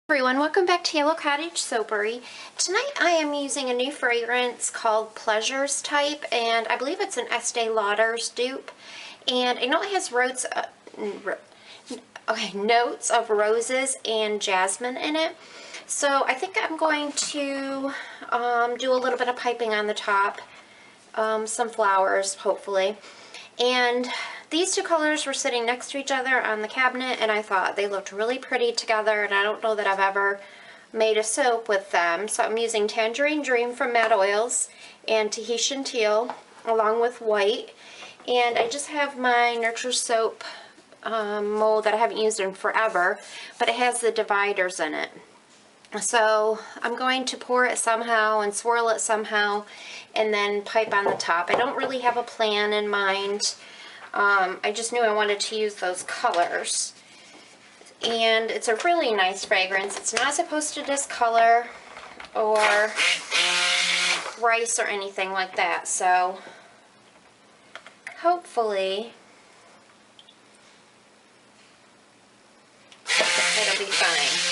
Everyone, welcome back to Yellow Cottage Soapery. Tonight I am using a new fragrance called Pleasures Type, and I believe it's an Estee Lauder's dupe. And I know it has notes of roses and jasmine in it. So I think I'm going to do a little bit of piping on the top, some flowers hopefully. And these two colors were sitting next to each other on the cabinet, and I thought they looked really pretty together, and I don't know that I've ever made a soap with them. So I'm using Tangerine Dream from Mad Oils and Tahitian Teal along with white. And I just have my Nurture Soap mold that I haven't used in forever, but it has the dividers in it. So I'm going to pour it somehow and swirl it somehow and then pipe on the top. I don't really have a plan in mind. I just knew I wanted to use those colors. And it's a really nice fragrance. It's not supposed to discolor or rice or anything like that. So hopefully it'll be fine.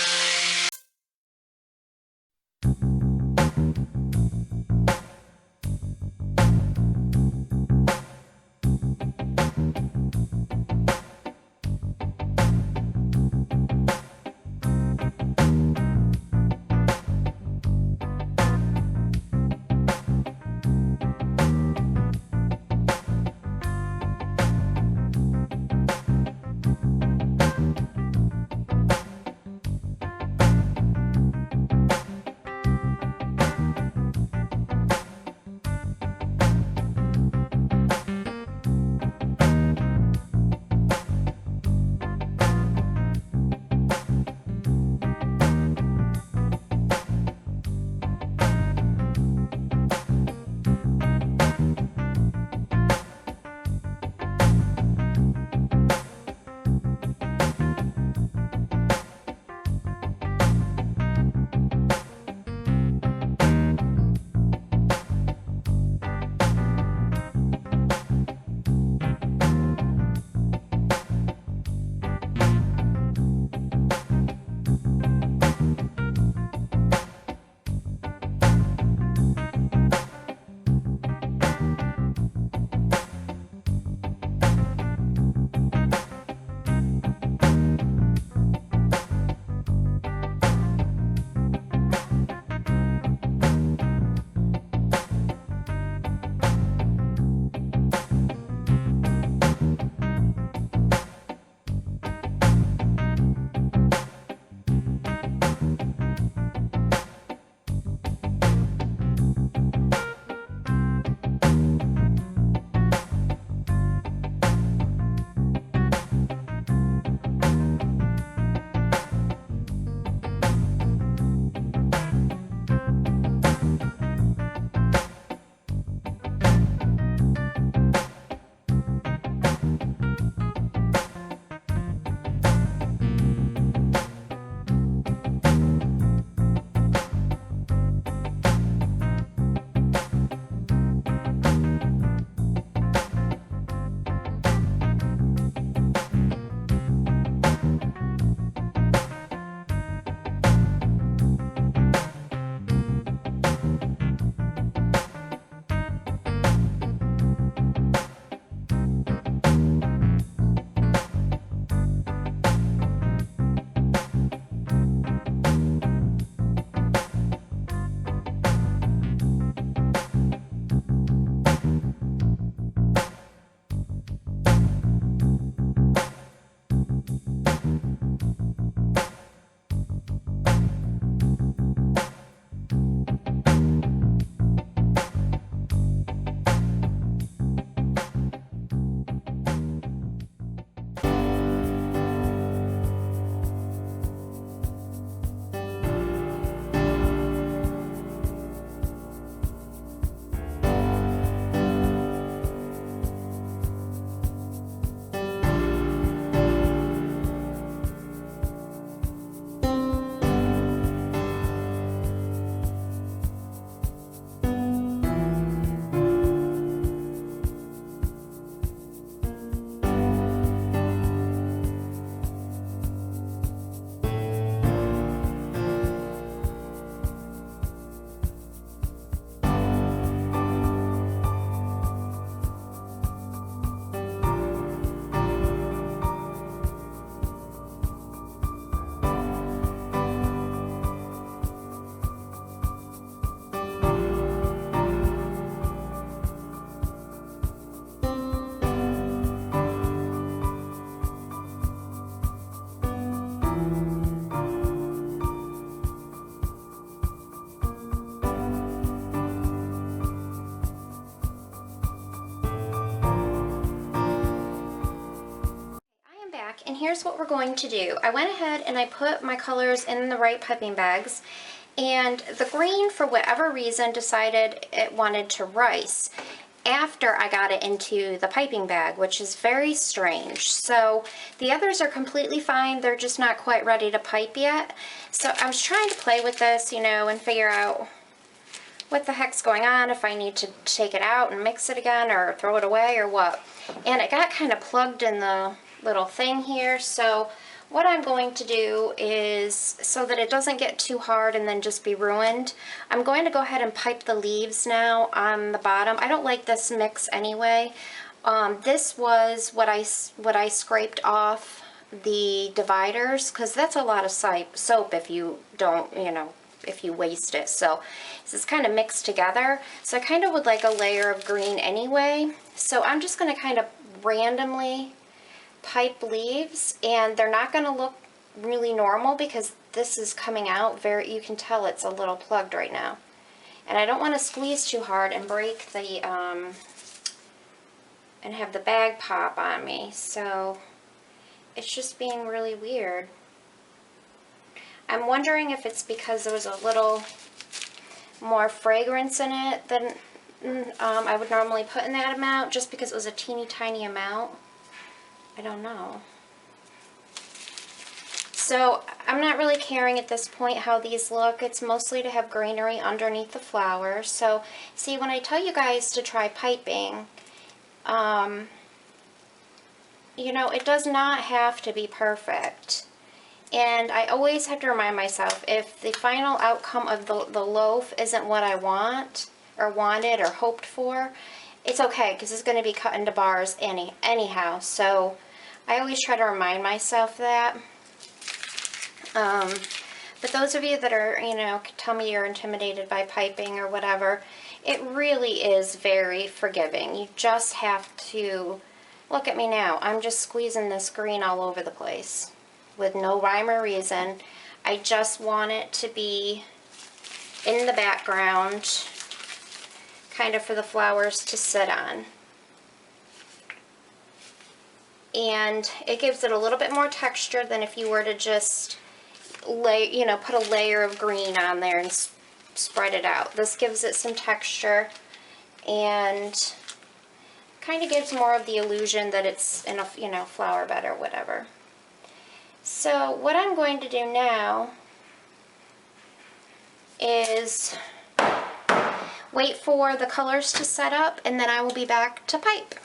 here's what we're going to do. I went ahead and I put my colors in the right piping bags, and the green, for whatever reason, decided it wanted to rice after I got it into the piping bag, which is very strange. So the others are completely fine. They're just not quite ready to pipe yet. So I was trying to play with this, you know, and figure out what the heck's going on, if I need to take it out and mix it again or throw it away or what. And it got kind of plugged in the little thing here. So what I'm going to do is, so that it doesn't get too hard and then just be ruined, I'm going to go ahead and pipe the leaves now on the bottom. I don't like this mix anyway. This was what I scraped off the dividers, because that's a lot of soap if you don't, you know, if you waste it. So this is kind of mixed together. So I kind of would like a layer of green anyway. So I'm just going to kind of randomly pipe leaves, and they're not going to look really normal because this is coming out very, you can tell it's a little plugged right now. And I don't want to squeeze too hard and break the, and have the bag pop on me. So it's just being really weird. I'm wondering if it's because there was a little more fragrance in it than I would normally put in that amount, just because it was a teeny tiny amount. I don't know. So I'm not really caring at this point how these look. It's mostly to have greenery underneath the flowers. So see, when I tell you guys to try piping, you know, it does not have to be perfect. And I always have to remind myself, if the final outcome of the loaf isn't what I want, or wanted, or hoped for, it's okay, because it's going to be cut into bars anyhow. So I always try to remind myself that. But those of you that are, you know, tell me you're intimidated by piping or whatever, it really is very forgiving. You just have to, look at me now. I'm just squeezing this green all over the place with no rhyme or reason. I just want it to be in the background, kind of for the flowers to sit on. And it gives it a little bit more texture than if you were to just put a layer of green on there and spread it out. This gives it some texture and kind of gives more of the illusion that it's in a, you know, flower bed or whatever. So what I'm going to do now is wait for the colors to set up, and then I will be back to pipe.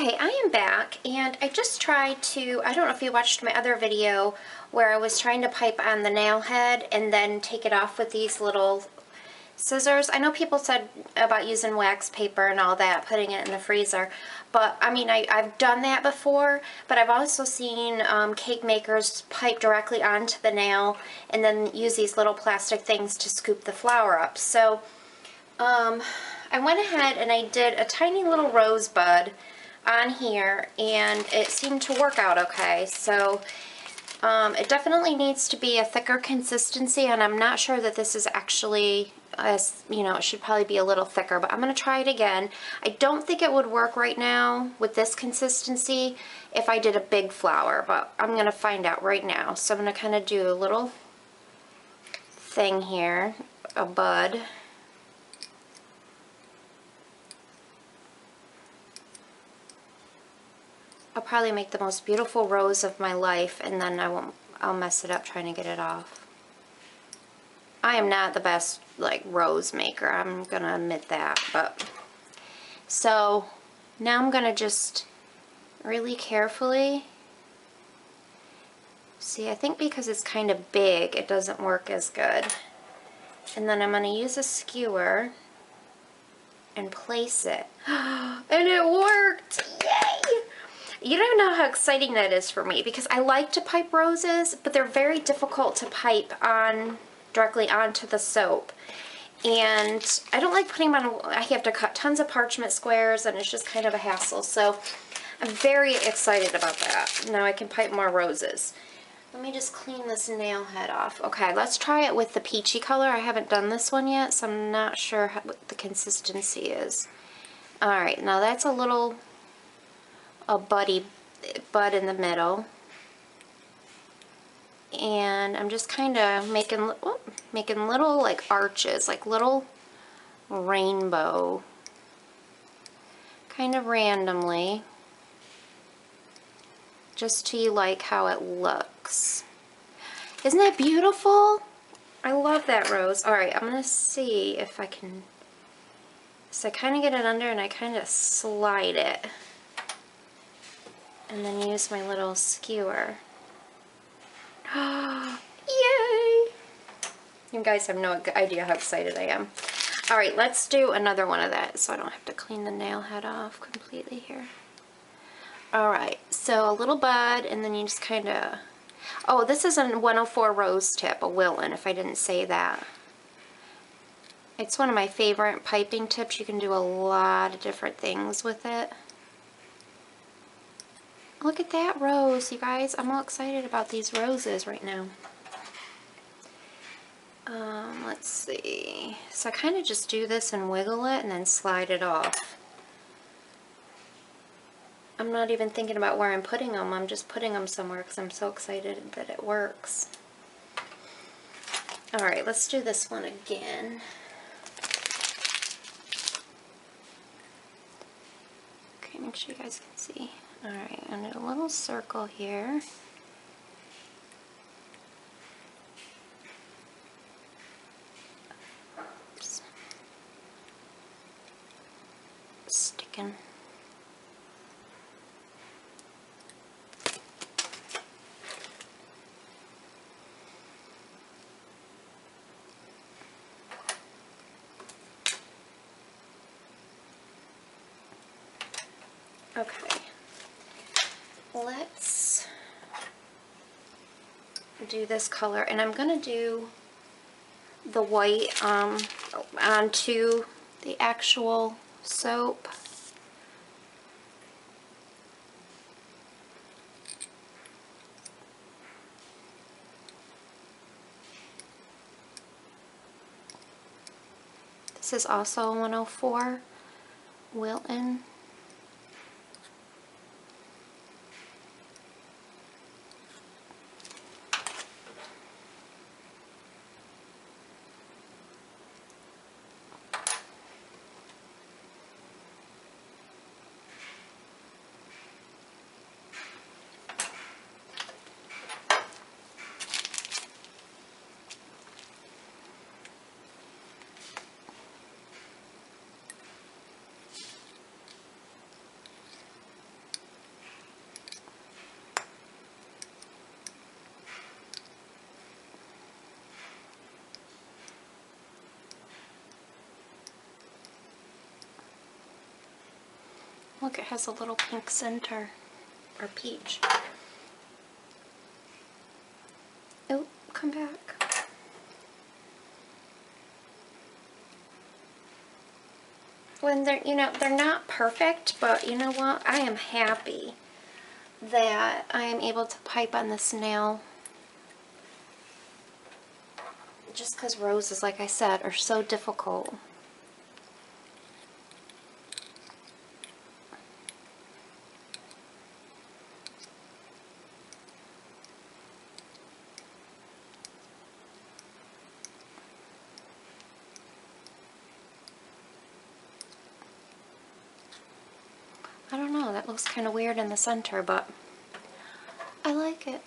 Okay, I am back, and I just tried to, I don't know if you watched my other video where I was trying to pipe on the nail head and then take it off with these little scissors. I know people said about using wax paper and all that, putting it in the freezer, but I mean, I've done that before, but I've also seen cake makers pipe directly onto the nail and then use these little plastic things to scoop the flour up. So I went ahead and I did a tiny little rosebud on here, and it seemed to work out okay. So it definitely needs to be a thicker consistency, and I'm not sure that this is actually, you know, it should probably be a little thicker, but I'm going to try it again. I don't think it would work right now with this consistency if I did a big flower, but I'm going to find out right now. So I'm going to kind of do a little thing here, a bud. I'll probably make the most beautiful rose of my life, and then I'll mess it up trying to get it off. I am not the best, like, rose maker, I'm gonna admit that, but so now I'm gonna just really carefully, see, I think because it's kind of big it doesn't work as good, and then I'm gonna use a skewer and place it, and it worked! Yay! You don't know how exciting that is for me, because I like to pipe roses, but they're very difficult to pipe on directly onto the soap. And I don't like putting them on, I have to cut tons of parchment squares, and it's just kind of a hassle. So I'm very excited about that. Now I can pipe more roses. Let me just clean this nail head off. Okay, let's try it with the peachy color. I haven't done this one yet, so I'm not sure what the consistency is. Alright, now that's a bud in the middle. and I'm just kind of making little like arches, like little rainbow, kind of randomly, just to like how it looks. Isn't that beautiful? I love that rose. All right, I'm gonna see if I can, so I kind of get it under and I kind of slide it, and then use my little skewer. Yay! You guys have no idea how excited I am. All right, let's do another one of that so I don't have to clean the nail head off completely here. All right, so a little bud, and then you just kind of, oh, this is a 104 rose tip, a Wilton, if I didn't say that. It's one of my favorite piping tips. You can do a lot of different things with it. Look at that rose, you guys. I'm all excited about these roses right now. Let's see. So I kind of just do this and wiggle it and then slide it off. I'm not even thinking about where I'm putting them. I'm just putting them somewhere because I'm so excited that it works. All right, let's do this one again. Okay, make sure you guys can see. All right, I'm in a little circle here. Oops. Sticking. Okay, let's do this color, and I'm going to do the white onto the actual soap. This is also a 104 Wilton. Look, it has a little pink center, or peach. Oh, come back. When they're, you know, they're not perfect, but you know what? I am happy that I am able to pipe on this nail. Just because roses, like I said, are so difficult. I don't know, that looks kind of weird in the center, but I like it.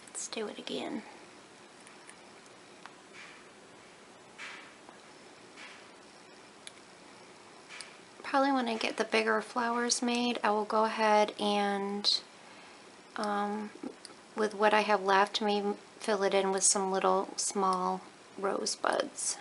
Let's do it again. Probably when I get the bigger flowers made, I will go ahead and, with what I have left, maybe fill it in with some little small rose buds.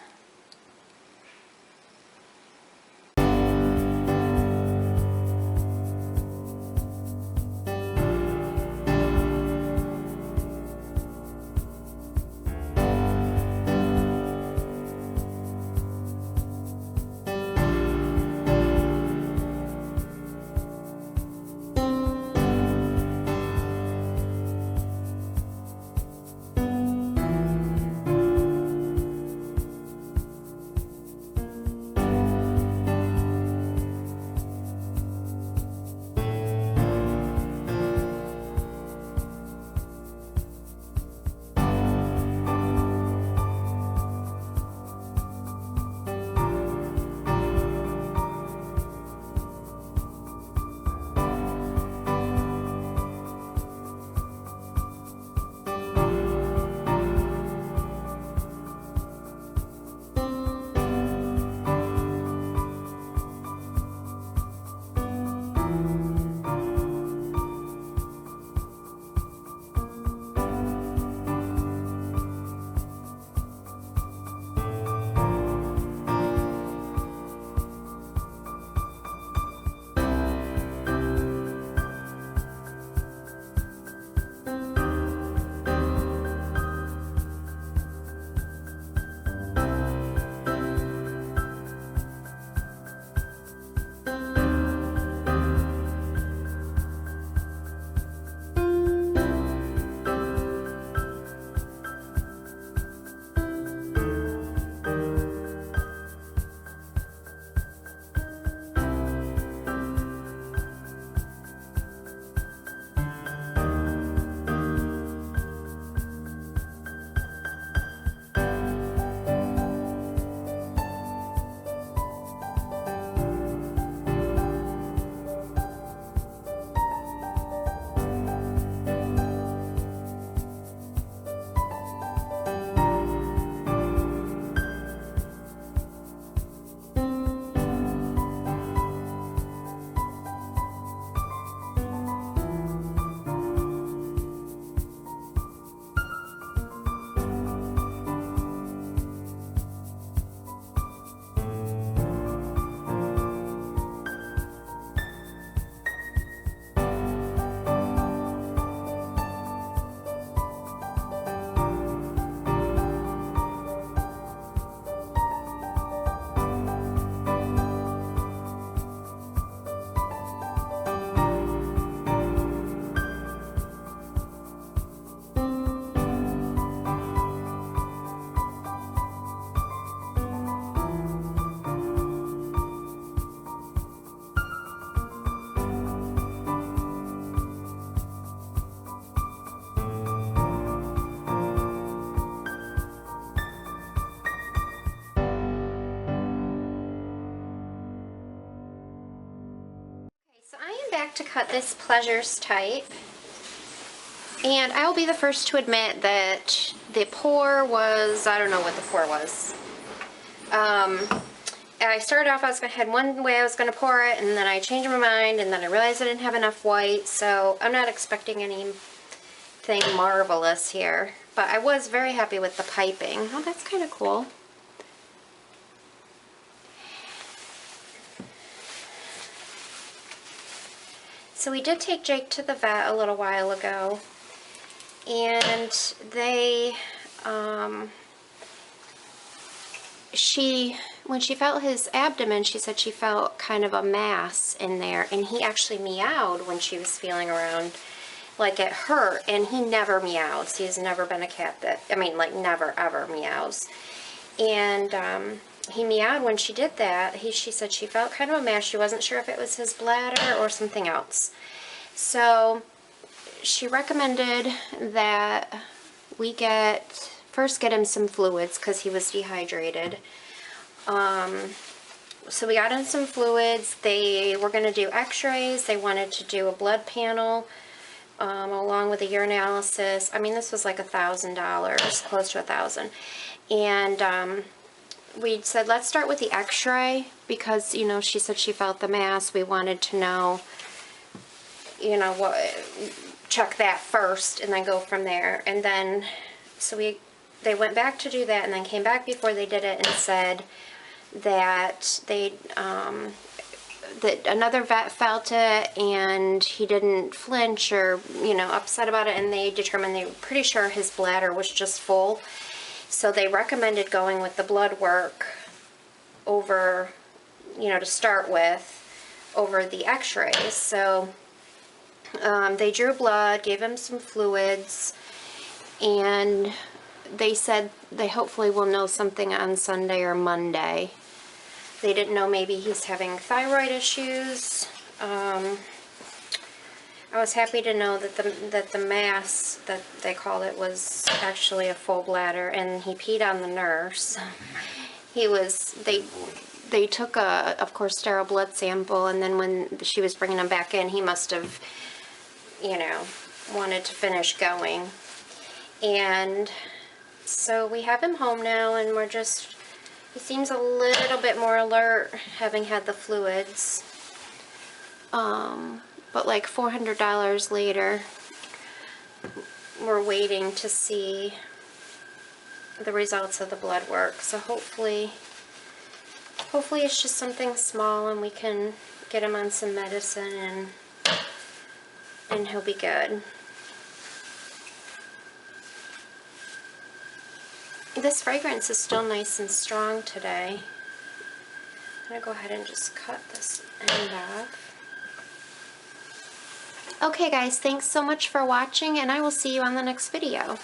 back to cut this Pleasures type. And I will be the first to admit that the pour was, I don't know what the pour was. I started off, I had one way I was going to pour it, and then I changed my mind, and then I realized I didn't have enough white, so I'm not expecting anything marvelous here. But I was very happy with the piping. Oh, that's kind of cool. So we did take Jake to the vet a little while ago, and they, when she felt his abdomen, she said she felt kind of a mass in there, and he actually meowed when she was feeling around, like it hurt, and he never meows. He's never been a cat that, I mean, like never ever meows. And he meowed when she did that. She said she felt kind of a mass. She wasn't sure if it was his bladder or something else. So she recommended that we first get him some fluids because he was dehydrated. So we got him some fluids. They were going to do x-rays. They wanted to do a blood panel along with a urinalysis. I mean, this was like $1,000, close to $1,000. And we said, let's start with the x-ray because, you know, she said she felt the mass. We wanted to know, you know, check that first and then go from there. And then, so they went back to do that and then came back before they did it and said that that another vet felt it and he didn't flinch or, you know, upset about it, and they determined they were pretty sure his bladder was just full. So they recommended going with the blood work over, you know, to start with, over the x-rays. So they drew blood, gave him some fluids, and they said they hopefully will know something on Sunday or Monday. They didn't know maybe he's having thyroid issues. I was happy to know that the mass that they called it was actually a full bladder, and he peed on the nurse. They took a, of course, sterile blood sample, and then when she was bringing him back in, he must have, you know, wanted to finish going. And so we have him home now, and he seems a little bit more alert having had the fluids. But like $400 later, we're waiting to see the results of the blood work. So hopefully it's just something small and we can get him on some medicine and he'll be good. This fragrance is still nice and strong today. I'm going to go ahead and just cut this end off. Okay guys, thanks so much for watching, and I will see you on the next video.